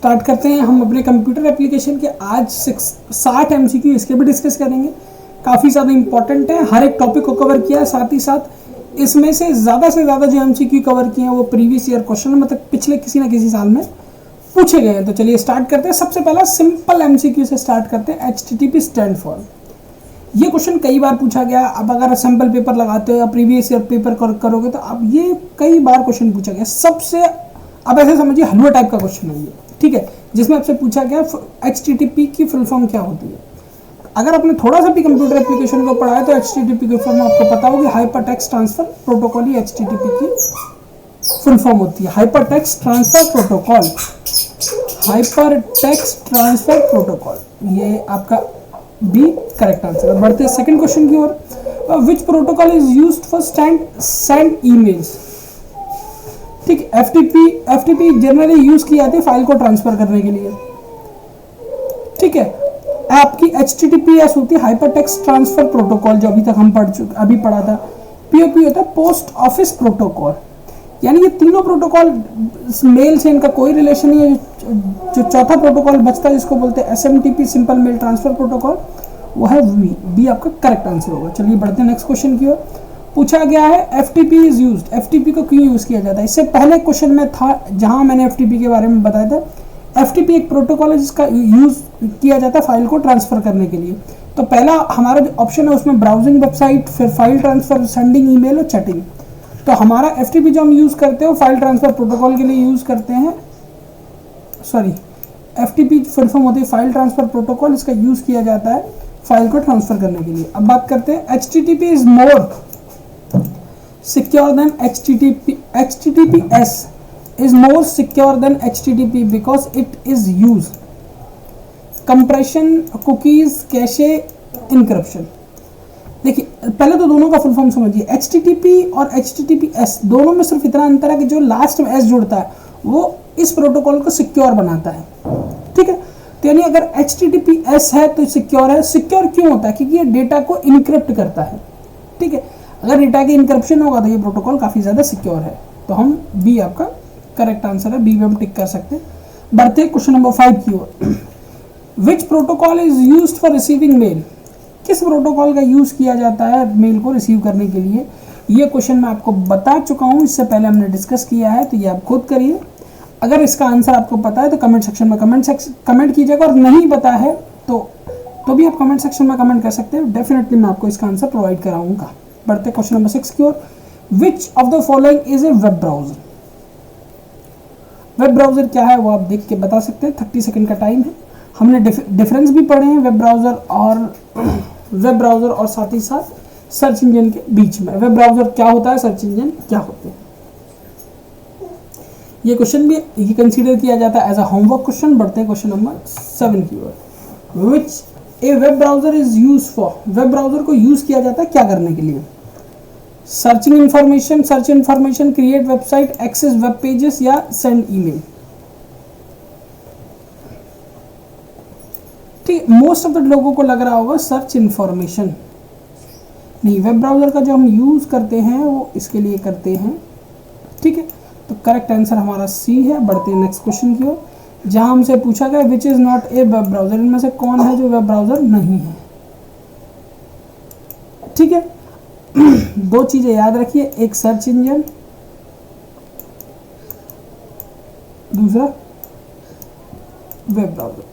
Start करते हैं हम अपने कंप्यूटर एप्लीकेशन के। आज 60 MCQ इसके भी डिस्कस करेंगे, काफ़ी ज़्यादा इंपॉर्टेंट है, हर एक टॉपिक को कवर किया है। साथ ही साथ इसमें से ज़्यादा जो MCQ कवर किए हैं वो प्रीवियस ईयर क्वेश्चन, मतलब पिछले किसी ना किसी साल में पूछे गए हैं। तो चलिए स्टार्ट करते हैं। सबसे पहला सिंपल MCQ से स्टार्ट करते हैं। HTTP स्टैंड फॉर, ये क्वेश्चन कई बार पूछा गया। अब अगर सैम्पल पेपर लगाते हो या प्रीवियस ईयर पेपर करोगे तो अब ये कई बार क्वेश्चन पूछा गया। सबसे अब ऐसे समझिए हलवा टाइप का क्वेश्चन है ये, ठीक है, जिसमें आपसे पूछा गया HTTP की फुल फॉर्म क्या होती है। अगर आपने थोड़ा सा भी कंप्यूटर एप्लीकेशन को पढ़ा है तो HTTP की फुल फॉर्म आपको पता होगी, हाइपर टेक्स्ट ट्रांसफर प्रोटोकॉल ही HTTP की फुल फॉर्म होती है। Hyper text transfer protocol, hyper text transfer protocol, ये आपका बी करेक्ट आंसर है। बढ़ते हैं सेकंड क्वेश्चन की ओर। Which protocol is used for send emails. ठीक, FTP जनरली यूज की जाती है फाइल को ट्रांसफर करने के लिए, ठीक है। आपकी HTTPS होती है हाइपर टेक्स्ट ट्रांसफर प्रोटोकॉल, जो अभी तक हम अभी पढ़ा था। POP होता है पोस्ट ऑफिस प्रोटोकॉल। यानी ये तीनों प्रोटोकॉल मेल से इनका कोई रिलेशन नहीं है। जो चौथा प्रोटोकॉल बचता है जिसको बोलते हैं SMTP simple mail transfer protocol, वो है बी आपका करेक्ट आंसर होगा। चलिए बढ़ते हैं नेक्स्ट क्वेश्चन की ओर। पूछा गया है FTP इज यूज्ड, FTP को क्यों यूज किया जाता है। इससे पहले क्वेश्चन में था जहां मैंने FTP के बारे में बताया था। FTP एक प्रोटोकॉल है जिसका यूज किया जाता है फाइल को ट्रांसफर करने के लिए। तो पहला हमारा जो ऑप्शन है उसमें ब्राउजिंग वेबसाइट, फिर फाइल ट्रांसफर, सेंडिंग ईमेल और चैटिंग। तो हमारा FTP जो हम यूज करते हो फाइल ट्रांसफर प्रोटोकॉल के लिए यूज करते हैं। सॉरी, FTP फुल फॉर्म होती है फाइल ट्रांसफर प्रोटोकॉल, इसका यूज किया जाता है फाइल को ट्रांसफर करने के लिए। अब बात करते हैं HTTP is more secure than HTTPS is more secure than HTTP because it is use compression, cookies, cache, encryption। देखिए पहले तो दोनों का फुल फॉर्म समझिए। HTTP और HTTPS दोनों में सिर्फ इतना अंतर है कि जो लास्ट में S जुड़ता है वो इस प्रोटोकॉल को सिक्योर बनाता है, ठीक है। तो यानी अगर HTTPS है तो सिक्योर है। सिक्योर क्यों होता है? क्योंकि ये डेटा को इनक्रिप्ट करता है, ठीक है। अगर डेटा की इनक्रिप्शन होगा तो ये प्रोटोकॉल काफ़ी ज़्यादा सिक्योर है। तो हम बी आपका करेक्ट आंसर है, बी में हम टिक कर सकते हैं। बढ़ते क्वेश्चन नंबर 5 की ओर। Which protocol is used for receiving mail. किस प्रोटोकॉल का यूज़ किया जाता है मेल को रिसीव करने के लिए। ये क्वेश्चन मैं आपको बता चुका हूँ, इससे पहले हमने डिस्कस किया है, तो ये आप खुद करिए। अगर इसका आंसर आपको पता है तो कमेंट सेक्शन में कमेंट कीजिएगा, और नहीं पता है तो भी आप कमेंट सेक्शन में कमेंट कर सकते हैं। डेफिनेटली मैं आपको इसका आंसर प्रोवाइड कराऊंगा। बढ़ते क्वेश्चन नंबर 6 की ओर। Which of the following is a web browser. Web browser क्या है वो आप देख के बता सकते हैं। 30 सेकंड का टाइम है। हमने डिफरेंस भी पढ़े हैं वेब ब्राउजर और साथ ही साथ सर्च इंजन के बीच में। वेब ब्राउजर क्या होता है, सर्च इंजन क्या होते हैं, ये क्वेश्चन भी ये कंसीडर किया जाता है एज अ होमवर्क क्वेश्चन। बढ़ते हैं क्वेश्चन नंबर 7 की ओर। Which a web browser is use for. Web browser को यूज किया जाता है क्या करने के लिए। Searching information, search information, create website, access web pages या सेंड ईमेल। ठीक, मोस्ट ऑफ द लोगों को लग रहा होगा सर्च इंफॉर्मेशन। नहीं, वेब ब्राउजर का जो हम यूज करते हैं वो इसके लिए करते हैं, ठीक है। तो करेक्ट आंसर हमारा सी है। बढ़ते हैं नेक्स्ट क्वेश्चन की ओर, जहां हमसे पूछा गया विच is not A web browser. इनमें से कौन है जो वेब ब्राउजर नहीं है, ठीक है। दो चीजें याद रखिए, एक सर्च इंजन, दूसरा वेब ब्राउजर।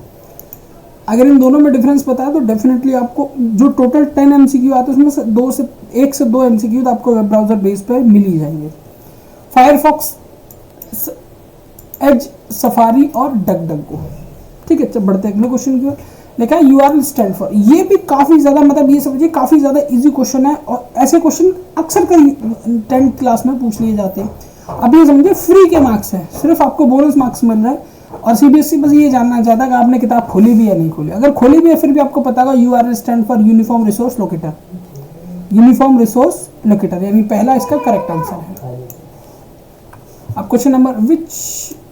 अगर इन दोनों में डिफरेंस पता है तो डेफिनेटली आपको जो टोटल 10 MCQ आते हैं उसमें से 1 से 2 MCQ तो आपको वेब ब्राउजर बेस पे मिल ही जाएंगे। फायरफॉक्स, एज, सफारी और डकडको, ठीक है। बढ़ते हैं अगले क्वेश्चन की ओर। लिखा है URL स्टैंड फॉर। ये भी काफ़ी ज़्यादा, मतलब ये समझिए काफ़ी ज़्यादा इजी क्वेश्चन है, और ऐसे क्वेश्चन अक्सर कई 10th क्लास में पूछ लिए जाते हैं। अब ये समझिए फ्री के मार्क्स हैं, सिर्फ आपको बोनस मार्क्स मिल रहा है, और CBSE बस ये जानना चाहता है कि आपने किताब खोली भी या नहीं खोली। अगर खोली भी है फिर भी आपको पता होगा URL stand for uniform resource locator. Uniform resource locator यानी पहला इसका करेक्ट आंसर है। अब question number, which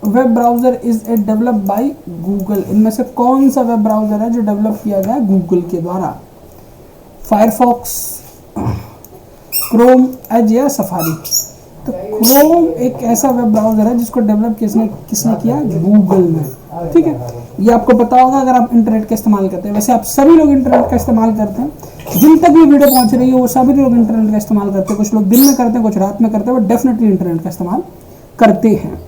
web browser is a develop by Google. इनमें से कौन सा वेब ब्राउजर है जो डेवलप किया गया गूगल के द्वारा। फायरफॉक्स, क्रोम, एज या सफारी। तो क्रोम एक ऐसा वेब ब्राउजर है जिसको डेवलप किसने किया? गूगल ने। ठीक है, ये आपको पता होगा अगर आप इंटरनेट का इस्तेमाल करते हैं। वैसे आप सभी लोग इंटरनेट का इस्तेमाल करते हैं, जिन तक ये वीडियो पहुंच रही है वो सभी लोग इंटरनेट का इस्तेमाल करते हैं। कुछ लोग दिन में करते हैं, कुछ रात में करते हैं, बट डेफिनेटली इंटरनेट का इस्तेमाल करते हैं।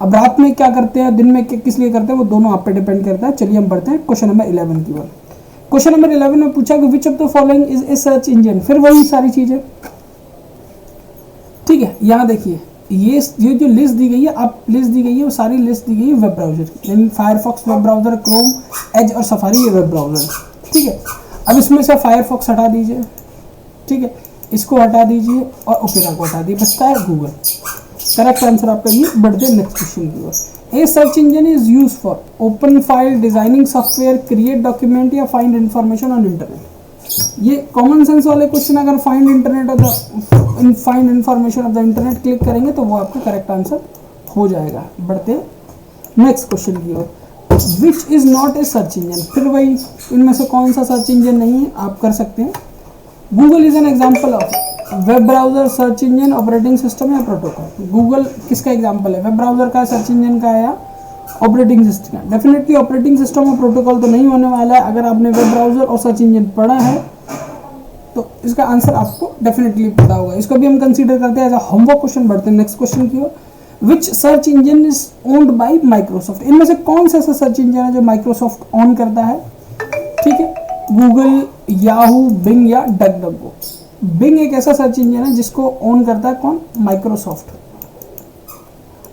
अब रात में क्या करते हैं, दिन में किस लिए करते हैं, वो दोनों आप पे डिपेंड करता है। चलिए हम बढ़ते हैं क्वेश्चन नंबर 11 की ओर। क्वेश्चन नंबर 11 में पूछा कि विच of the following is A search engine. फिर वही सारी चीजें, ठीक है। यहाँ देखिए ये जो लिस्ट दी गई है, आप लिस्ट दी गई है, वो सारी लिस्ट दी गई है वेब ब्राउजर की, यानी Firefox web browser, Chrome, Edge और सफारी ये वेब ब्राउजर। ठीक है, अब इसमें से फायरफॉक्स हटा दीजिए, ठीक है, इसको हटा दीजिए और ओपेरा को हटा दीजिए, बचता है गूगल। करेक्ट आंसर आपका ये। बढ़ते हैं नेक्स्ट क्वेश्चन की ओर। A search engine is use for open file, designing software, create document या फाइंड इंफॉर्मेशन ऑन इंटरनेट। ये कॉमन सेंस वाले क्वेश्चन, अगर find internet of the find information of the internet click करेंगे तो वो आपका करेक्ट आंसर हो जाएगा। बढ़ते नेक्स्ट क्वेश्चन की ओर। Which is not a search engine. फिर वही, इनमें से कौन सा सर्च इंजन नहीं है, आप कर सकते हैं। Google is an example of web browser, search engine, operating system या प्रोटोकॉल। गूगल किसका एग्जाम्पल है? वेब ब्राउजर का, सर्च इंजन का या ऑपरेटिंग सिस्टम का? डेफिनेटली ऑपरेटिंग सिस्टम और प्रोटोकॉल तो नहीं होने वाला है। अगर आपने वेब ब्राउजर और सर्च इंजन पढ़ा है तो इसका आंसर आपको डेफिनेटली पता होगा। इसको भी हम कंसीडर करते हैं एज अ होमवर्क क्वेश्चन। बढ़ते हैं नेक्स्ट क्वेश्चन की ओर। Which search engine is owned by Microsoft. इनमें से कौन सा ऐसा सर्च इंजन है जो माइक्रोसॉफ्ट ओन करता है? ठीक है, गूगल, याहू, बिंग या डकडकगो। बिंग एक ऐसा सर्च इंजन है जिसको ओन करता है कौन? माइक्रोसॉफ्ट।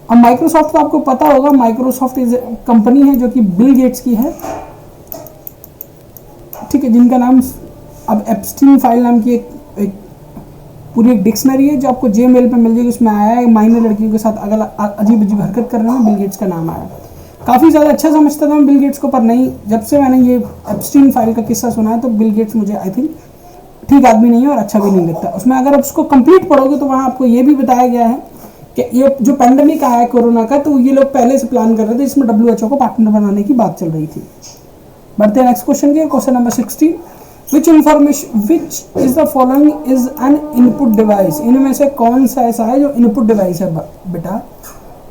अब माइक्रोसॉफ्ट तो आपको पता होगा, माइक्रोसॉफ्ट इज कंपनी है जो कि बिल गेट्स की है, ठीक है, जिनका नाम अब एप्स्टीन फाइल नाम की एक पूरी एक डिक्शनरी है जो आपको जीमेल पे मिल जाएगी। उसमें आया है माइनर लड़कियों के साथ अगर अजीब अजीब हरकत कर रहे हैं, बिल गेट्स का नाम आया। काफ़ी ज़्यादा अच्छा समझता था मैं बिल गेट्स को, पर नहीं, जब से मैंने ये एप्स्टीन फाइल का किस्सा सुना है तो बिल गेट्स मुझे आई थिंक ठीक आदमी नहीं है और अच्छा भी नहीं लगता। उसमें अगर आप उसको कंप्लीट पढ़ोगे तो वहाँ आपको ये भी बताया गया है कि ये जो पैंडेमिक आया है कोरोना का, तो ये लोग पहले से प्लान कर रहे थे, इसमें WHO को पार्टनर बनाने की बात चल रही थी। बढ़ते हैं नेक्स्ट क्वेश्चन के। Question number 16। Which is the following is N input device. इनमें से कौन सा ऐसा है जो इनपुट डिवाइस है बेटा?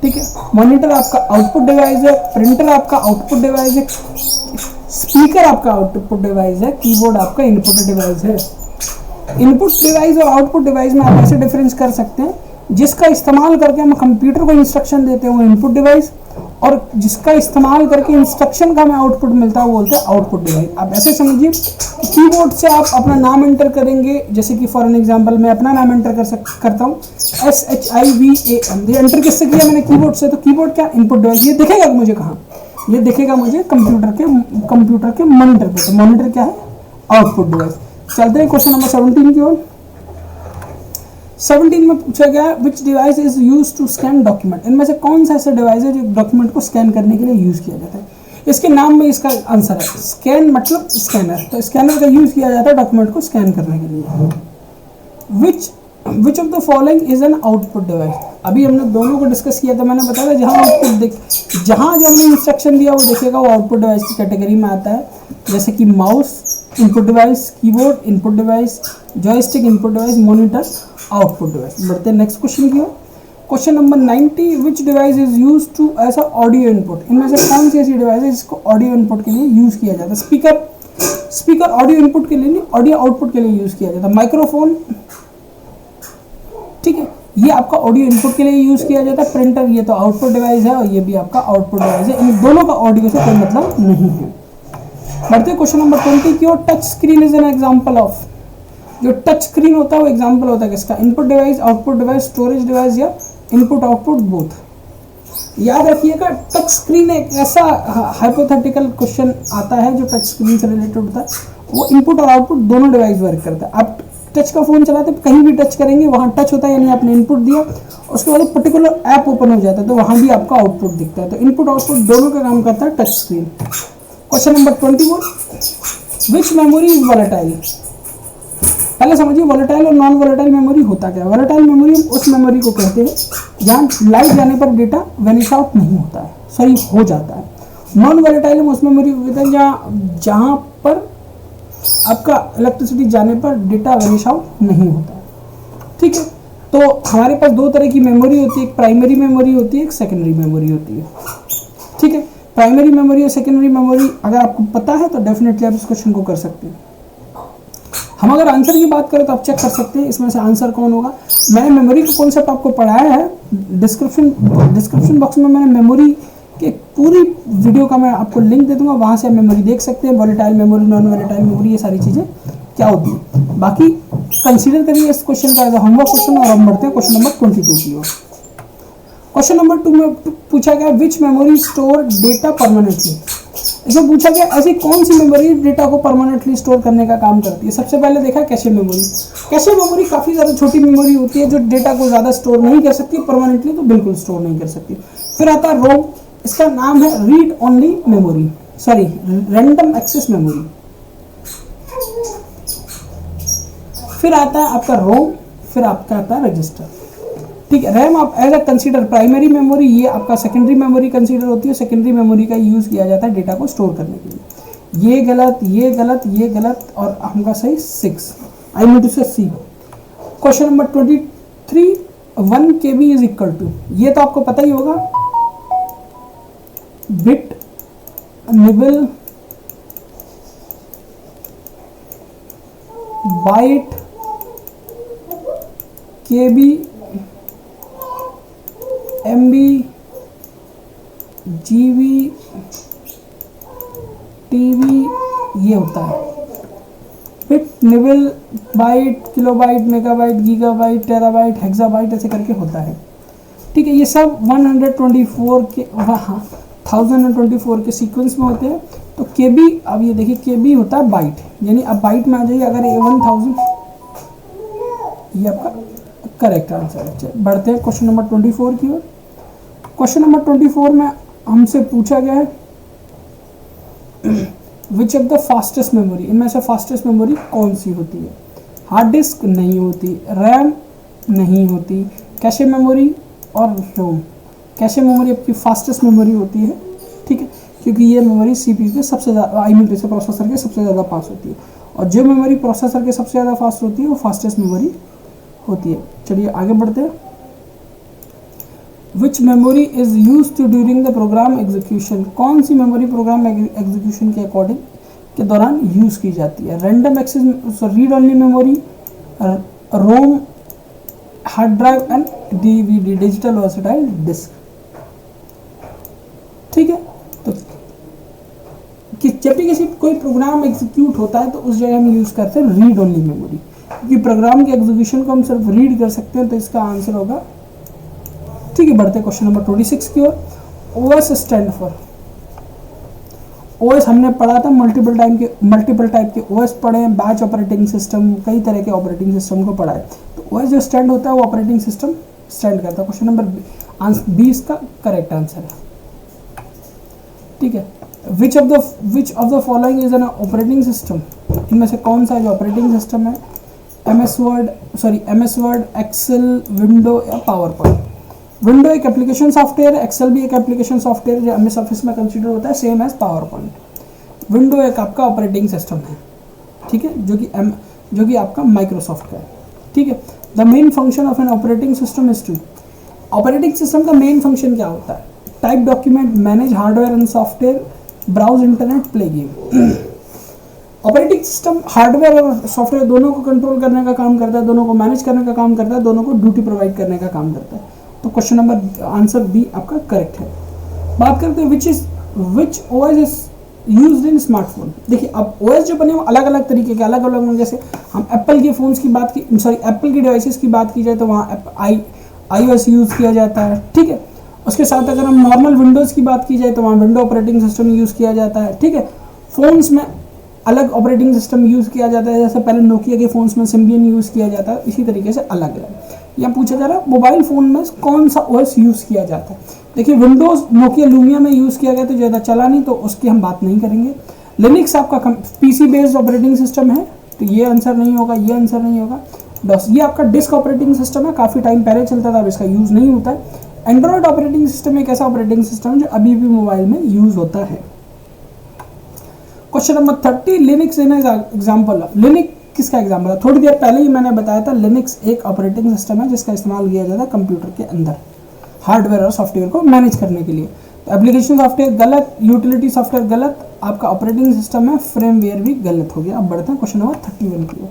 ठीक है, मॉनिटर आपका आउटपुट डिवाइस है, प्रिंटर आपका आउटपुट डिवाइस है, स्पीकर आपका आउटपुट डिवाइस है, कीबोर्ड आपका इनपुट डिवाइस है। इनपुट डिवाइस और आउटपुट डिवाइस में आप ऐसे डिफरेंस कर सकते हैं, जिसका इस्तेमाल करके हम कंप्यूटर को इंस्ट्रक्शन देते हैं वो इनपुट डिवाइस, और जिसका इस्तेमाल करके इंस्ट्रक्शन का हमें आउटपुट मिलता है वो बोलते हैं आउटपुट डिवाइस। आप ऐसे समझिए, कीबोर्ड से आप अपना नाम एंटर करेंगे, जैसे कि फॉर एन एग्जांपल मैं अपना नाम एंटर करता हूँ SHIVAM। ये एंटर किससे किया मैंने? कीबोर्ड से। तो कीबोर्ड क्या? Input device. ये दिखेगा मुझे कहाँ? ये दिखेगा मुझे कंप्यूटर के मॉनिटर पे। तो मॉनिटर क्या है? Output device. चलते हैं क्वेश्चन नंबर 17 की ओर। 17 में पूछा गया which device is use to scan document. इनमें से कौन सा ऐसा डिवाइस है जो डॉक्यूमेंट को स्कैन करने के लिए यूज किया जाता है? इसके नाम में इसका आंसर है स्कैन, मतलब स्कैनर। तो स्कैनर का यूज किया जाता है डॉक्यूमेंट को स्कैन करने के लिए। विच of the following is an output device. अभी हमने दोनों को डिस्कस किया था, मैंने बताया जहाँ आउटपुट जहाँ जो हमने इंस्ट्रक्शन दिया वो देखेगा वो आउटपुट डिवाइस की कैटेगरी में आता है, जैसे कि mouse input device, keyboard input device, joystick input device, monitor output device. बढ़ते हैं नेक्स्ट क्वेश्चन की ओर। Question number 90। Which device is use to as a audio input. इनमें से कौन सी ऐसी डिवाइस है जिसको ऑडियो इनपुट के लिए यूज किया जाता है? स्पीकर ऑडियो इनपुट के लिए नहीं, ऑडियो आउटपुट के लिए यूज किया जाता है। माइक्रोफोन, ठीक है, ये आपका ऑडियो इनपुट के लिए यूज किया जाता है। प्रिंटर ये तो आउटपुट डिवाइस है और ये भी आपका आउटपुट डिवाइस है। इन दोनों का ऑडियो से कोई मतलब नहीं है। बढ़ते क्वेश्चन नंबर 20 की ओर। Touch screen is an example of. जो टच स्क्रीन होता है वो एग्जांपल होता है किसका? Input device, output device, storage device या इनपुट आउटपुट बोथ। याद रखिएगा, टच स्क्रीन एक ऐसा हाइपोथेटिकल क्वेश्चन आता है जो टच स्क्रीन से रिलेटेड होता है। वो इनपुट और आउटपुट दोनों डिवाइस वर्क करता है। आप टच का फोन चलाते हैं, कहीं भी टच करेंगे वहाँ टच होता है, यानी आपने इनपुट दिया, उसके बाद पर्टिकुलर ऐप ओपन हो जाता है तो वहाँ भी आपका आउटपुट दिखता है। तो इनपुट आउटपुट दोनों का काम करता है touch screen. Question number 21। Which memory is volatile. पहले समझिए वॉलेटाइल और नॉन वॉलेटाइल मेमोरी होता क्या है। वॉलेटाइल मेमोरी उस मेमोरी को कहते हैं जहाँ लाइट जाने पर डेटा वेनिश आउट नहीं होता है, सॉरी हो जाता है। नॉन वॉलेटाइल उस मेमोरी को कहते हैं जहाँ पर आपका इलेक्ट्रिसिटी जाने पर डेटा वेनिश आउट नहीं होता है। ठीक है, तो हमारे पास दो तरह की मेमोरी होती है, एक प्राइमरी मेमोरी होती है, एक सेकेंडरी मेमोरी होती है। ठीक है, प्राइमरी मेमोरी और सेकेंडरी मेमोरी अगर आपको पता है तो डेफिनेटली आप इस क्वेश्चन को कर सकते हैं। हम अगर आंसर की बात करें तो आप चेक कर सकते हैं इसमें से आंसर कौन होगा। मैंने मेमोरी का कॉन्सेप्ट आपको पढ़ाया है, डिस्क्रिप्शन बॉक्स में मैंने मेमोरी के पूरी वीडियो का मैं आपको लिंक दे दूंगा, वहाँ से आप मेमोरी देख सकते हैं, volatile memory, non volatile memory, ये सारी चीज़ें क्या होती है। बाकी कंसीडर करिए इस क्वेश्चन का एज अ होमवर्क क्वेश्चन, और हम बढ़ते हैं क्वेश्चन नंबर 22 की ओर। क्वेश्चन नंबर 2 में पूछा गया विच मेमोरी स्टोर डेटा परमानेंटली। इसमें पूछा गया ऐसी कौन सी मेमोरी डेटा को परमानेंटली स्टोर करने का काम करती है। सबसे पहले देखा कैशे मेमोरी। कैशे मेमोरी काफ़ी ज़्यादा छोटी मेमोरी होती है जो डेटा को ज़्यादा स्टोर नहीं कर सकती, परमानेंटली तो बिल्कुल स्टोर नहीं कर सकती। फिर आता है रोम, इसका नाम है read only memory, sorry random access memory. फिर आता है आपका रोम, फिर आपका आता है रजिस्टर। ठीक है, रैम आप as a consider primary memory, ये आपका सेकेंडरी मेमोरी कंसीडर होती है। सेकेंडरी मेमोरी का यूज़ किया जाता है डेटा को स्टोर करने के लिए। ये गलत, ये गलत, ये गलत, और हमका सही 6, आई need to say C. Question number 23, 1 KB is equal to, ये तो आपको पता ही होगा, bit nibble byte KB MB GB TB, ये होता है। Bit nibble byte, kilobyte, megabyte, gigabyte, terabyte, hexabyte, ऐसे करके होता है। ठीक है, ये सब 124 के 1024 के सीक्वेंस में होते हैं। तो KB, अब ये देखिए KB होता है बाइट, यानी अब बाइट में आ जाइए अगर ये 1000, ये आपका करेक्ट आंसर है। बढ़ते हैं क्वेश्चन नंबर 24 की ओर। क्वेश्चन नंबर 24 में हमसे पूछा गया है which of the fastest memory, इनमें से फास्टेस्ट मेमोरी कौन सी होती है। हार्ड डिस्क नहीं होती, रैम नहीं होती, कैशे मेमोरी और रोम। कैशे मेमोरी आपकी फास्टेस्ट मेमोरी होती है, ठीक है, क्योंकि ये मेमोरी CPU के सबसे ज़्यादा, आई मीन प्रोसेसर के सबसे ज़्यादा फास्ट होती है, और जो मेमोरी प्रोसेसर के सबसे ज़्यादा फास्ट होती है वो फास्टेस्ट मेमोरी होती है। चलिए आगे बढ़ते हैं। Which memory is use to during the program execution, कौन सी मेमोरी प्रोग्राम एग्जीक्यूशन के अकॉर्डिंग के दौरान यूज की जाती है। Random access, read only memory, ROM, hard drive and DVD, digital versatile disc. ठीक है, तो कि जब भी किसी कोई प्रोग्राम एग्जीक्यूट होता है तो उस जगह हम यूज करते हैं रीड ओनली मेमोरी, क्योंकि प्रोग्राम के एग्जीक्यूशन को हम सिर्फ रीड कर सकते हैं, तो इसका आंसर होगा। ठीक है, बढ़ते क्वेश्चन नंबर 26 की ओर। OS स्टैंड फॉर, OS हमने पढ़ा था, मल्टीपल टाइप के OS पढ़े हैं, बैच ऑपरेटिंग सिस्टम, कई तरह के ऑपरेटिंग सिस्टम को पढ़ा है। तो OS जो स्टैंड होता है वो ऑपरेटिंग सिस्टम स्टैंड करता है। क्वेश्चन नंबर 20 का करेक्ट आंसर है। ठीक है, which of the following is an operating system, इनमें से कौन सा जो ऑपरेटिंग सिस्टम है। MS वर्ड, एक्सेल, विंडो या पावर पॉइंट। विंडो एक एप्लीकेशन सॉफ्टवेयर है, एक्सेल भी एक एप्लीकेशन सॉफ्टवेयर जो MS ऑफिस में कंसीडर होता है, same as PowerPoint. Window एक आपका ऑपरेटिंग सिस्टम है, ठीक है, जो कि आपका माइक्रोसॉफ्ट का है। ठीक है, the main function of an operating system is to, operating system का मेन फंक्शन क्या होता है। Type document, manage hardware and software, browse internet, play game. Operating system hardware और सॉफ्टवेयर दोनों को कंट्रोल करने का काम करता है, दोनों को मैनेज करने का काम करता है, दोनों को ड्यूटी प्रोवाइड करने का काम करता है। तो क्वेश्चन नंबर आंसर बी आपका करेक्ट है। बात करते हैं विच OS is used in smartphone. देखिए अब OS जो बने वो अलग अलग तरीके के, अलग अलग, जैसे हम एप्पल के फ़ोन्स की बात की, सॉरी एप्पल की डिवाइसेस की बात की जाए तो वहाँ iOS यूज़ किया जाता है। ठीक है, उसके साथ अगर हम नॉर्मल विंडोज़ की बात की जाए तो वहाँ विंडो ऑपरेटिंग सिस्टम यूज़ किया जाता है। ठीक है, फ़ोन्स में अलग ऑपरेटिंग सिस्टम यूज़ किया जाता है, जैसे पहले नोकिया के फ़ोन्स में सिम्बियन यूज़ किया जाता है, इसी तरीके से अलग अलग। यहाँ पूछा जा रहा है मोबाइल फ़ोन में कौन सा OS यूज़ किया जाता है। देखिए विंडोज़ नोकिया लूमिया में यूज़ किया गया तो ज़्यादा चला नहीं, तो उसकी हम बात नहीं करेंगे। लिनक्स आपका PC बेस्ड ऑपरेटिंग सिस्टम है, तो ये आंसर नहीं होगा, ये आंसर नहीं होगा। बस ये आपका डिस्क ऑपरेटिंग सिस्टम है, काफ़ी टाइम पहले चलता था, अब इसका यूज़ नहीं होता है। एंड्रॉयड ऑपरेटिंग सिस्टम एक ऐसा ऑपरेटिंग सिस्टम है जो अभी भी मोबाइल में यूज़ होता है। Question number 30, Linux in example. Linux किसका एग्जाम्पल है? थोड़ी देर पहले ही मैंने बताया था लिनक्स एक ऑपरेटिंग सिस्टम है जिसका इस्तेमाल किया जाता है कंप्यूटर के अंदर हार्डवेयर और सॉफ्टवेयर को मैनेज करने के लिए। तो एप्लीकेशन सॉफ्टवेयर गलत, यूटिलिटी सॉफ्टवेयर गलत, आपका ऑपरेटिंग सिस्टम है, फ्रेमवेयर भी गलत हो गया। अब बढ़ते हैं क्वेश्चन नंबर 31 की ओर।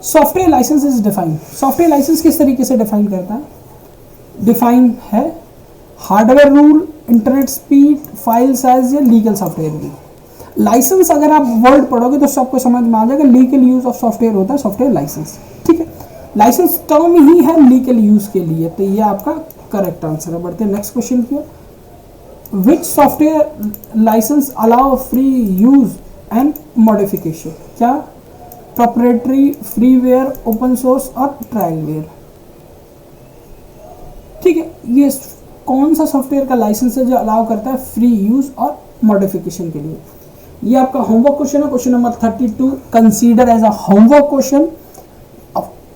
Software licence is defined. Software licence किस तरीके से डिफाइन करता है? डिफाइन है hardware rule, internet speed, file size या लीगल सॉफ्टवेयर की। लाइसेंस अगर आप वर्ड पढ़ोगे तो सबको समझ में आ जाएगा, लीगल यूज ऑफ सॉफ्टवेयर होता है सॉफ्टवेयर लाइसेंस। ठीक है, लाइसेंस टर्म ही है लीगल यूज के लिए, तो ये आपका करेक्ट आंसर है। बढ़ते हैं नेक्स्ट क्वेश्चन की। Which software license allow free use and modification? क्या प्रोप्राइटरी, फ्रीवेयर, ओपन सोर्स और ट्रायलवेयर? ठीक है, ये कौन सा सॉफ्टवेयर का लाइसेंस है जो अलाउ करता है फ्री यूज और मॉडिफिकेशन के लिए? ये आपका होमवर्क क्वेश्चन है, question number 32। Consider as a homework question.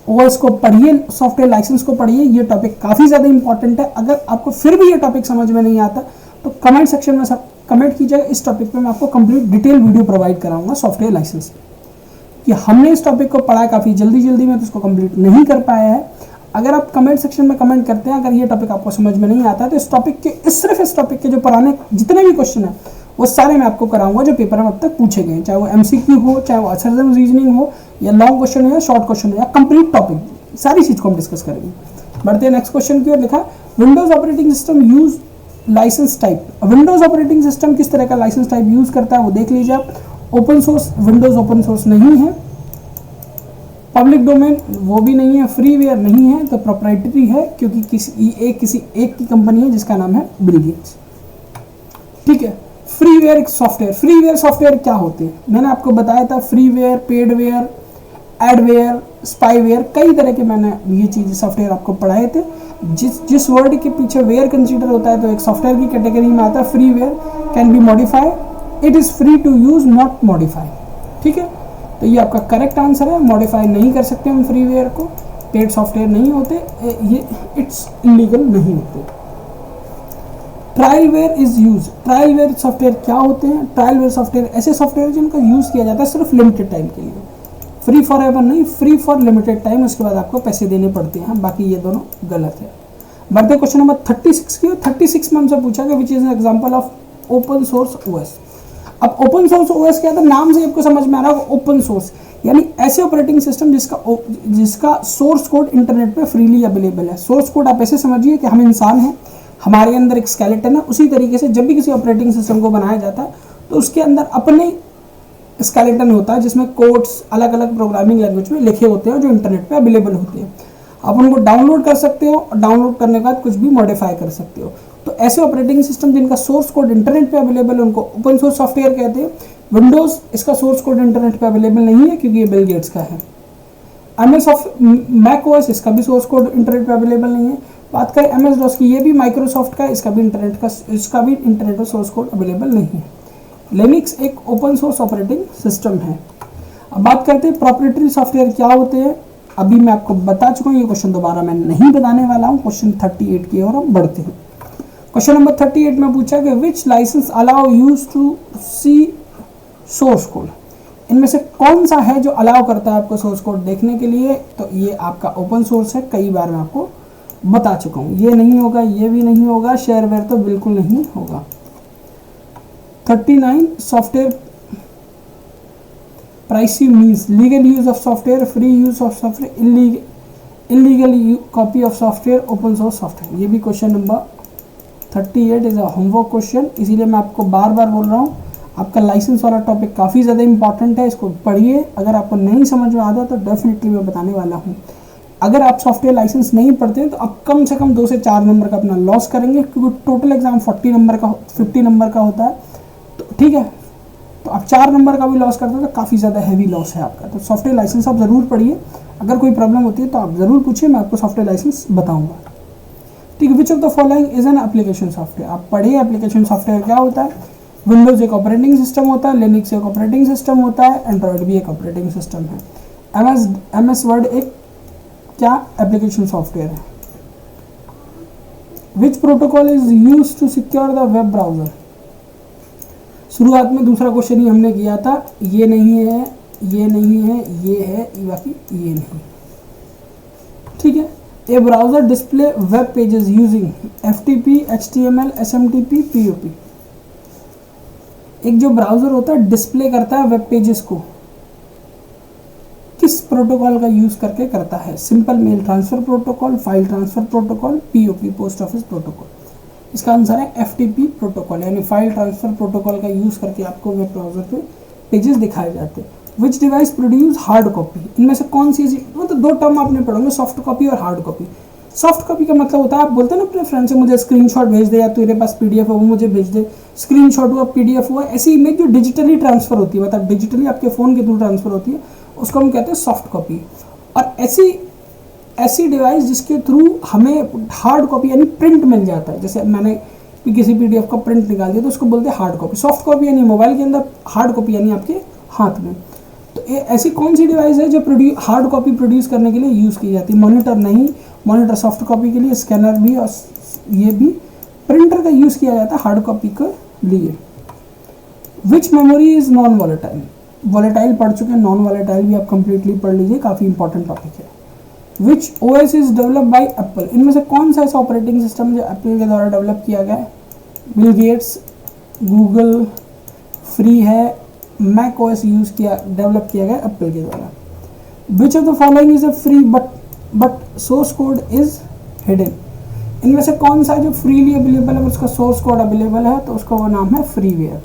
OS को पढ़िए, सॉफ्टवेयर लाइसेंस को पढ़िए, ये टॉपिक काफी ज्यादा इंपॉर्टेंट है। अगर आपको फिर भी ये टॉपिक समझ में नहीं आता तो कमेंट सेक्शन में सब कमेंट कीजिएगा। इस टॉपिक पे मैं आपको कंप्लीट डिटेल वीडियो प्रोवाइड कराऊंगा सॉफ्टवेयर लाइसेंस कि हमने इस टॉपिक को पढ़ा काफी जल्दी में, तो इसको कंप्लीट नहीं कर पाया है। अगर आप कमेंट सेक्शन में कमेंट करते हैं, अगर ये टॉपिक आपको समझ में नहीं आता है, तो इस टॉपिक के सिर्फ इस टॉपिक के जो पुराने जितने भी क्वेश्चन है वो सारे मैं आपको कराऊंगा जो पेपर में अब तक पूछे गए, चाहे वो एमसीक्यू हो, चाहे वो असरजम रीजनिंग हो, या लॉन्ग क्वेश्चन हो या शॉर्ट क्वेश्चन हो, या कंप्लीट टॉपिक, सारी चीज को हम डिस्कस करेंगे। बढ़ते हैं नेक्स्ट क्वेश्चन की ओर। लिखा Windows operating system use license type. Windows operating system किस तरह का लाइसेंस टाइप यूज करता है वो देख लीजिए आप। Open source, Windows open source नहीं है। पब्लिक डोमेन वो भी नहीं है। फ्रीवेयर नहीं है, तो प्रोप्राइटरी है क्योंकि किसी एक की कंपनी है जिसका नाम है बिल गेट्स। ठीक है, फ्रीवेयर सॉफ्टवेयर। फ्रीवेयर सॉफ्टवेयर क्या होते हैं? मैंने आपको बताया था फ्रीवेयर, पेडवेयर, एडवेयर, स्पाईवेयर, कई तरह के मैंने ये चीज़ सॉफ्टवेयर आपको पढ़ाए थे। जिस वर्ड के पीछे वेयर कंसीडर होता है तो एक सॉफ्टवेयर की कैटेगरी में आता है। Freeware can be modify, it is free to use, not modify. ठीक है, तो ये आपका करेक्ट आंसर है। मॉडिफाई नहीं कर सकते हम फ्रीवेयर को, पेड सॉफ्टवेयर नहीं होते, ये इट्स इलीगल नहीं होते। ट्रायलवेयर इज यूज। ट्रायलवेयर सॉफ्टवेयर क्या होते हैं? ट्रायलवेयर सॉफ्टवेयर ऐसे सॉफ्टवेयर जिनका यूज किया जाता है सिर्फ लिमिटेड टाइम के लिए, फ्री फॉर एवर नहीं, फ्री फॉर लिमिटेड टाइम, उसके बाद आपको पैसे देने पड़ते हैं। बाकी ये दोनों गलत है। बढ़ते क्वेश्चन नंबर 36 की। 36 में हमसे पूछा गया which is an example of open source OS. अब ओपन सोर्स ओएस क्या था? नाम से आपको समझ में आ रहा होगा, ओपन सोर्स यानी ऐसे ऑपरेटिंग सिस्टम जिसका सोर्स कोड इंटरनेट पे फ्रीली अवेलेबल है। सोर्स कोड आप ऐसे समझिए कि हम इंसान हैं, हमारे अंदर एक स्केलेटन है। उसी तरीके से जब भी किसी ऑपरेटिंग सिस्टम को बनाया जाता है तो उसके अंदर अपने स्केलेटन होता है जिसमें कोड्स अलग अलग प्रोग्रामिंग लैंग्वेज में लिखे होते हैं जो इंटरनेट पे अवेलेबल होते हैं। आप उनको डाउनलोड कर सकते हो और डाउनलोड करने के बाद कुछ भी मॉडिफाई कर सकते हो। तो ऐसे ऑपरेटिंग सिस्टम जिनका सोर्स कोड इंटरनेट पे अवेलेबल है उनको ओपन सोर्स सॉफ्टवेयर कहते हैं। विंडोज इसका सोर्स कोड इंटरनेट पे अवेलेबल नहीं है क्योंकि ये बिल गेट्स का है। मैक ओएस इसका भी सोर्स कोड इंटरनेट पे अवेलेबल नहीं है। बात करें MS DOS की, ये भी माइक्रोसॉफ्ट का, इसका भी इंटरनेट का सोर्स कोड अवेलेबल नहीं है। लिनक्स एक ओपन सोर्स ऑपरेटिंग सिस्टम है। अब बात करते हैं प्रोप्राइटरी सॉफ्टवेयर क्या होते हैं। अभी मैं आपको बता चुका हूँ, ये क्वेश्चन दोबारा मैं नहीं बताने वाला हूँ। क्वेश्चन 38 की ओर हम बढ़ते हैं। क्वेश्चन नंबर 38 में पूछा कि which licence allow use to see source code. इनमें से कौन सा है जो अलाउ करता है आपको सोर्स कोड देखने के लिए? तो ये आपका ओपन सोर्स है, कई बार मैं आपको बता चुका हूँ। ये नहीं होगा, ये भी नहीं होगा, शेयरवेयर तो बिल्कुल नहीं होगा। 39 software pricey means legal use of software, free use of software, illegal copy of software, open source software. ये भी question number 38 is a homework question, इसीलिए मैं आपको बार बार बोल रहा हूँ आपका लाइसेंस वाला टॉपिक काफ़ी ज़्यादा इंपॉर्टेंट है, इसको पढ़िए। अगर आपको नहीं समझ में आता तो डेफिनेटली मैं बताने वाला हूँ। अगर आप सॉफ्टवेयर लाइसेंस नहीं पढ़ते हैं तो आप कम से कम 2 से 4 नंबर का अपना लॉस करेंगे, क्योंकि टोटल एग्जाम 50 नंबर का होता है। तो ठीक है, तो आप 4 नंबर का भी लॉस करते हो तो काफ़ी ज़्यादा हैवी लॉस है आपका। तो सॉफ्टवेयर लाइसेंस आप ज़रूर पढ़िए। अगर कोई प्रॉब्लम होती है तो आप ज़रूर पूछिए, मैं आपको सॉफ्टवेयर लाइसेंस बताऊँगा। ठीक है, which of the following is N application software. आप पढ़िए एप्लीकेशन सॉफ्टवेयर क्या होता है। विंडोज एक ऑपरेटिंग सिस्टम होता है, लिनक्स एक ऑपरेटिंग सिस्टम होता है, एंड्रॉयड भी एक ऑपरेटिंग सिस्टम है। MS वर्ड एक क्या एप्लीकेशन सॉफ्टवेयर है। Which protocol is use to secure the web browser. शुरुआत में दूसरा क्वेश्चन ही हमने किया था, ये नहीं है, ये नहीं है, ये है, बाकी ये नहीं। ठीक है। ए browser display web pages using FTP, HTML, SMTP, POP। एक जो ब्राउजर होता है डिस्प्ले करता है वेब पेजेस को, किस प्रोटोकॉल का यूज करके करता है? Simple mail transfer protocol, file transfer protocol, POP post office protocol. इसका आंसर है FTP प्रोटोकॉल, यानी फाइल ट्रांसफर प्रोटोकॉल का यूज करके आपको वेब ब्राउजर पे पेजेस दिखाए जाते हैं। Which device produce hard copy? इनमें से कौन सी, मतलब दो टर्म आपने पढ़ोगे, सॉफ्ट कॉपी और हार्ड कॉपी। सॉफ्ट कॉपी का मतलब होता है, आप बोलते हैं ना अपने फ्रेंड से मुझे स्क्रीनशॉट भेज दे, या तेरे पास PDF है वो मुझे भेज दे, स्क्रीनशॉट हुआ, PDF हुआ, ऐसी इमेज जो डिजिटली ट्रांसफर होती है, मतलब डिजिटली आपके फ़ोन के थ्रू ट्रांसफर होती है, उसको हम कहते हैं सॉफ्ट कॉपी। और ऐसी डिवाइस जिसके थ्रू हमें हार्ड कॉपी यानी प्रिंट मिल जाता है, जैसे मैंने किसी PDF का प्रिंट निकाल दिया तो उसको बोलते हैं हार्ड कॉपी। सॉफ्ट कॉपी यानी मोबाइल के अंदर, हार्ड कॉपी यानी आपके हाथ में। तो ऐसी कौन सी डिवाइस है जो हार्ड कॉपी प्रोड्यूस करने के लिए यूज़ की जाती है? मॉनिटर नहीं, मॉनिटर सॉफ्ट कॉपी के लिए, स्कैनर भी, और ये भी। प्रिंटर का यूज़ किया जाता है हार्ड कॉपी के लिए। Which memory is non volatile? Volatile पढ़ चुके हैं, नॉन वॉलेटाइल भी आप कंप्लीटली पढ़ लीजिए, काफ़ी इंपॉर्टेंट टॉपिक है। विच OS is develop by Apple? इनमें से कौन सा ऐसा ऑपरेटिंग सिस्टम जो एप्पल के द्वारा डेवलप किया गया है? बिल गेट्स, गूगल, फ्री है, मैक OS डेवलप किया गया एप्पल के द्वारा। विच of the following is a free but source code is hidden? इनमें से कौन सा जो फ्रीली अवेलेबल है, उसका सोर्स कोड अवेलेबल है, तो उसका वो नाम है फ्रीवेयर।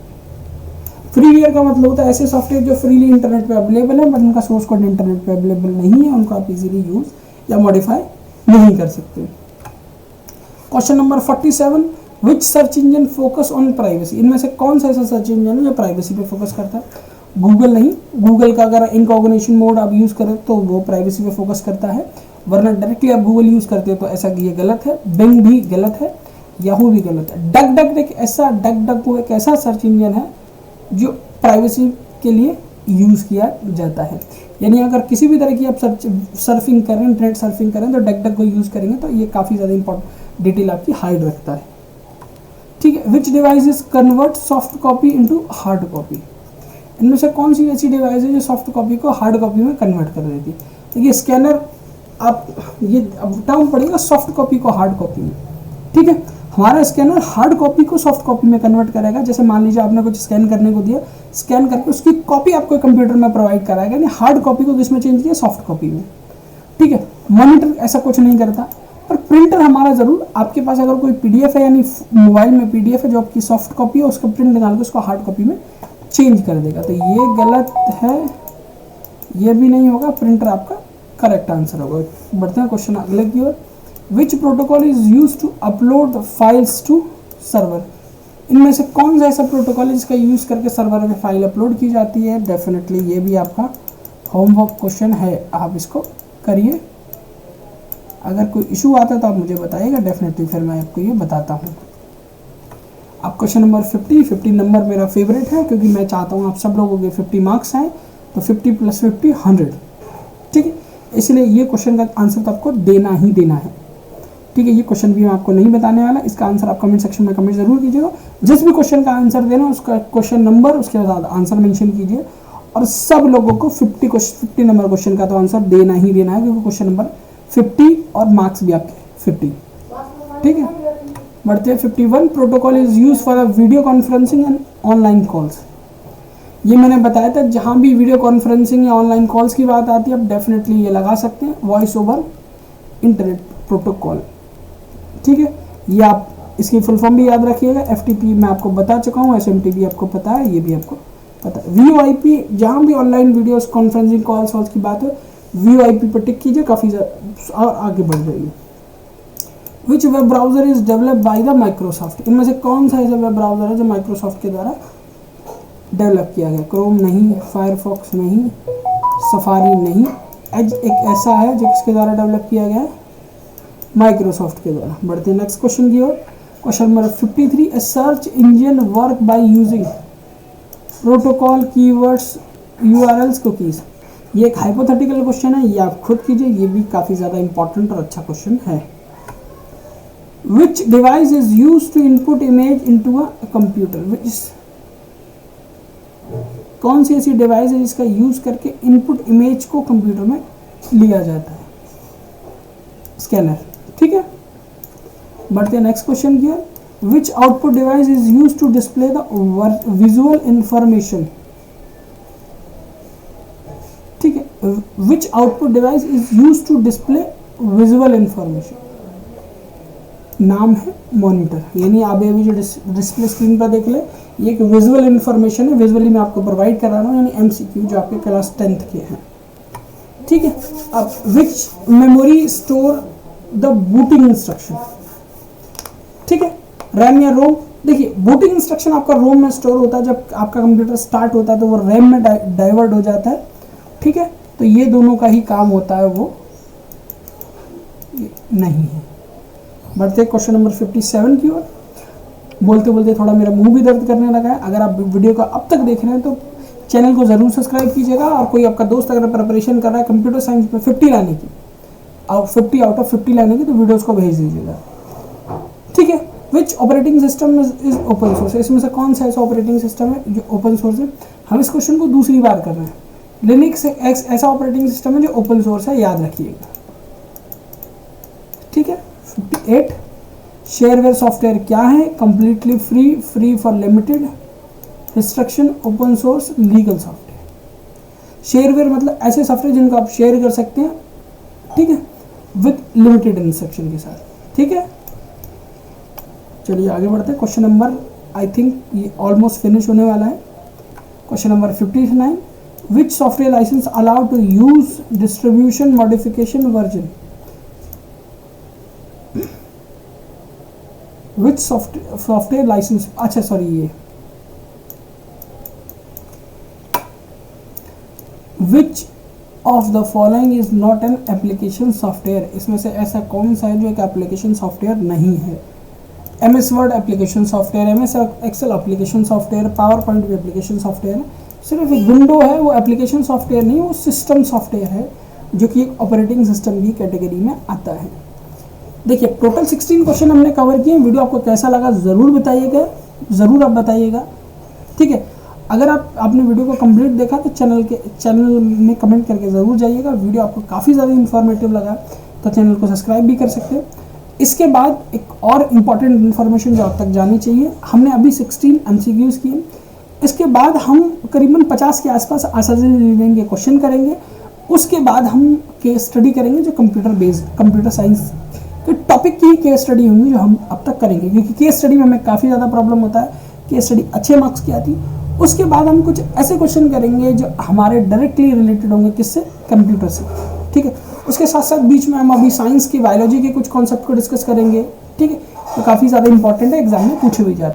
फ्रीवेयर का मतलब होता है ऐसे सॉफ्टवेयर जो फ्रीली इंटरनेट पे अवेलेबल है, बट उनका सोर्स कोड इंटरनेट पे अवेलेबल नहीं है, उनको आप इजीली यूज या मॉडिफाई नहीं कर सकते। Question number 47, which search engine focus on privacy? इनमें से कौन सा ऐसा सर्च इंजन है जो प्राइवेसी पे फोकस करता है? गूगल नहीं, गूगल का अगर इनकॉग्निशन मोड आप यूज़ करें तो वो प्राइवेसी पे फोकस करता है, वरना डायरेक्टली आप गूगल यूज़ करते हो तो ऐसा ये गलत है। बिंग भी गलत है, याहू भी गलत है। डक एक ऐसा सर्च इंजन है जो प्राइवेसी के लिए यूज़ किया जाता है। यानी अगर किसी भी तरह की आप सर्फिंग कर रहे हैं, इंटरनेट सर्फिंग कर रहे हैं, तो डक को यूज़ करेंगे तो ये काफ़ी ज़्यादा इंपॉर्टेंट डिटेल आपकी हाइड रखता है। ठीक है। विच device is convert soft copy into hard copy? इनमें से कौन सी ऐसी डिवाइस है जो सॉफ्ट कॉपी को हार्ड कॉपी में कन्वर्ट कर देती है? देखिए स्कैनर, आप ये टर्म पड़ेगा सॉफ्ट कॉपी को हार्ड कॉपी में। ठीक है। हमारा स्कैनर हार्ड कॉपी को सॉफ्ट कॉपी में कन्वर्ट करेगा। जैसे मान लीजिए आपने कुछ स्कैन करने को दिया, स्कैन करके उसकी कॉपी आपको कंप्यूटर में प्रोवाइड कराएगा, यानी हार्ड कॉपी को किसमें चेंज किया? सॉफ्ट कॉपी में। ठीक है। मॉनिटर ऐसा कुछ नहीं करता, पर प्रिंटर हमारा ज़रूर, आपके पास अगर कोई PDF है, यानी मोबाइल में PDF है जो आपकी सॉफ्ट कॉपी है, उसका प्रिंट निकाल के उसको हार्ड कॉपी में चेंज कर देगा। तो ये गलत है, ये भी नहीं होगा, प्रिंटर आपका करेक्ट आंसर होगा। बढ़ते हैं क्वेश्चन अगले की ओर। Which protocol is use to upload files to server? इनमें से कौन सा ऐसा प्रोटोकॉल है जिसका यूज़ करके सर्वर में फाइल अपलोड की जाती है? डेफिनेटली ये भी आपका होमवर्क क्वेश्चन है, आप इसको करिए। अगर कोई इशू आता है तो आप मुझे बताइएगा, डेफिनेटली फिर मैं आपको ये बताता हूँ। अब क्वेश्चन नंबर 50 नंबर मेरा फेवरेट है, क्योंकि मैं चाहता हूँ आप सब लोगों के 50 मार्क्स आए, तो 50 + 50 100। ठीक है। इसलिए ये क्वेश्चन का आंसर तो आपको देना ही देना है। ठीक है। ये क्वेश्चन भी मैं आपको नहीं बताने वाला, इसका आंसर आप कमेंट सेक्शन में कमेंट जरूर कीजिएगा। जिस भी क्वेश्चन का आंसर देना उसका क्वेश्चन नंबर, उसके बाद आंसर मेंशन कीजिए, और सब लोगों को 50 नंबर क्वेश्चन का तो आंसर देना ही देना है, क्योंकि क्वेश्चन नंबर 50 और मार्क्स भी आपके 50। ठीक है। बढ़ते हैं 51, protocol is use for video conferencing and online calls. ये मैंने बताया था, जहाँ भी वीडियो कॉन्फ्रेंसिंग या ऑनलाइन कॉल्स की बात आती है, आप डेफिनेटली ये लगा सकते हैं, वॉइस ओवर इंटरनेट प्रोटोकॉल। ठीक है। ये आप इसकी फुल फॉर्म भी याद रखिएगा। FTP मैं आपको बता चुका हूँ, SMTP आपको पता है, ये भी आपको पता है। VoIP, जहाँ भी ऑनलाइन वीडियोस कॉन्फ्रेंसिंग कॉल्स की बात है, VoIP पर टिक कीजिए, काफ़ी ज़्यादा और आगे बढ़ जाइए। Which web browser is develop by the Microsoft? इनमें से कौन सा ऐसा वेब ब्राउजर है जो माइक्रोसॉफ्ट के द्वारा डेवलप किया गया? क्रोम नहीं, फायरफॉक्स नहीं, सफारी नहीं, एज एक ऐसा है जो किसके द्वारा डेवलप किया गया है? माइक्रोसॉफ्ट के द्वारा। बढ़ते हैं नेक्स्ट क्वेश्चन की ओर। Question number 53, a search engine work by using protocol, keywords, URLs, cookies. ये एक हाइपोथेटिकल क्वेश्चन है, ये आप खुद कीजिए, ये भी काफ़ी ज़्यादा इंपॉर्टेंट और अच्छा क्वेश्चन है। Which device is used to input image into a computer? कौन सी ऐसी डिवाइस है जिसका यूज करके इनपुट इमेज को कंप्यूटर में लिया जाता है? स्कैनर। ठीक है, बढ़ते हैं नेक्स्ट क्वेश्चन की ओर। Which output device is use to display the visual information? ठीक है, which output device is use to display visual information? नाम है मॉनिटर। यानी आप अभी जो डिस्प्ले स्क्रीन पर देख ले, ये एक विजुअल इंफॉर्मेशन है, विजुअली मैं आपको प्रोवाइड कर रहा हूँ, यानी एमसीक्यू जो आपके क्लास 10th के हैं। ठीक है, अब which memory store the booting instruction? ठीक है, रैम या रोम। देखिए, बूटिंग इंस्ट्रक्शन आपका रोम में स्टोर होता है, जब आपका कंप्यूटर स्टार्ट होता है तो वो रैम में डाइवर्ट हो जाता है। ठीक है, तो ये दोनों का ही काम होता है, वो नहीं है। बढ़ते क्वेश्चन नंबर 57 की ओर। बोलते बोलते थोड़ा मेरा मुंह भी दर्द करने लगा है। अगर आप वीडियो को अब तक देख रहे हैं तो चैनल को ज़रूर सब्सक्राइब कीजिएगा, और कोई आपका दोस्त अगर प्रिपरेशन कर रहा है कंप्यूटर साइंस में 50 लाने की, और 50 आउट ऑफ 50 लाने की, तो वीडियोज़ को भेज दीजिएगा। ठीक है, which operating system is open source? इसमें से कौन सा ऐसा ऑपरेटिंग सिस्टम है जो ओपन सोर्स है? हम इस क्वेश्चन को दूसरी बार कर रहे हैं। लिनक्स ऐसा ऑपरेटिंग सिस्टम है जो ओपन सोर्स है, याद रखिएगा। ठीक है, 58 शेयरवेयर सॉफ्टवेयर क्या है? Completely free, free for limited restriction, open source, legal software. Shareware मतलब ऐसे सॉफ्टवेयर जिनको आप शेयर कर सकते हैं, ठीक है, विद लिमिटेड इंस्ट्रक्शन के साथ। ठीक है, चलिए आगे बढ़ते हैं। क्वेश्चन नंबर, आई थिंक ये ऑलमोस्ट फिनिश होने वाला है। Question number 59, which software license allowed to use distribution modification version? Which software license, अच्छा सॉरी, ये which of the following is not an application software? इसमें से ऐसा कौन सा है जो एक एप्लीकेशन सॉफ्टवेयर नहीं है? MS Word application software, MS Excel application software, PowerPoint भी एप्लीकेशन सॉफ्टवेयर है। सिर्फ एक विंडो है, वो एप्लीकेशन सॉफ्टवेयर नहीं, वो सिस्टम सॉफ्टवेयर है, जो कि एक ऑपरेटिंग सिस्टम की कैटेगरी में आता है। देखिए, टोटल 16 क्वेश्चन हमने कवर किए। वीडियो आपको कैसा लगा ज़रूर बताइएगा, ज़रूर आप बताइएगा। ठीक है, अगर आपने वीडियो को कंप्लीट देखा तो चैनल में कमेंट करके ज़रूर जाइएगा। वीडियो आपको काफ़ी ज़्यादा इन्फॉर्मेटिव लगा तो चैनल को सब्सक्राइब भी कर सकते हैं। इसके बाद एक और इम्पॉर्टेंट इन्फॉर्मेशन जो आप तक जानी चाहिए, हमने अभी 16 MCQs किए। इसके बाद हम करीबन 50 के आसपास आसानी रीजनिंग के क्वेश्चन करेंगे। उसके बाद हम केस स्टडी करेंगे जो कंप्यूटर साइंस के टॉपिक की केस स्टडी होंगी, जो हम अब तक करेंगे, क्योंकि केस स्टडी में हमें काफ़ी ज़्यादा प्रॉब्लम होता है। केस स्टडी अच्छे मार्क्स की आती। उसके बाद हम कुछ ऐसे क्वेश्चन करेंगे जो हमारे डायरेक्टली रिलेटेड होंगे, किससे? कंप्यूटर से। ठीक है, उसके साथ साथ बीच में हम अभी साइंस की, बायोलॉजी के कुछ कॉन्सेप्ट को डिस्कस करेंगे। ठीक है, तो काफ़ी ज़्यादा इंपॉर्टेंट है, एग्जाम में पूछे भी जाते हैं।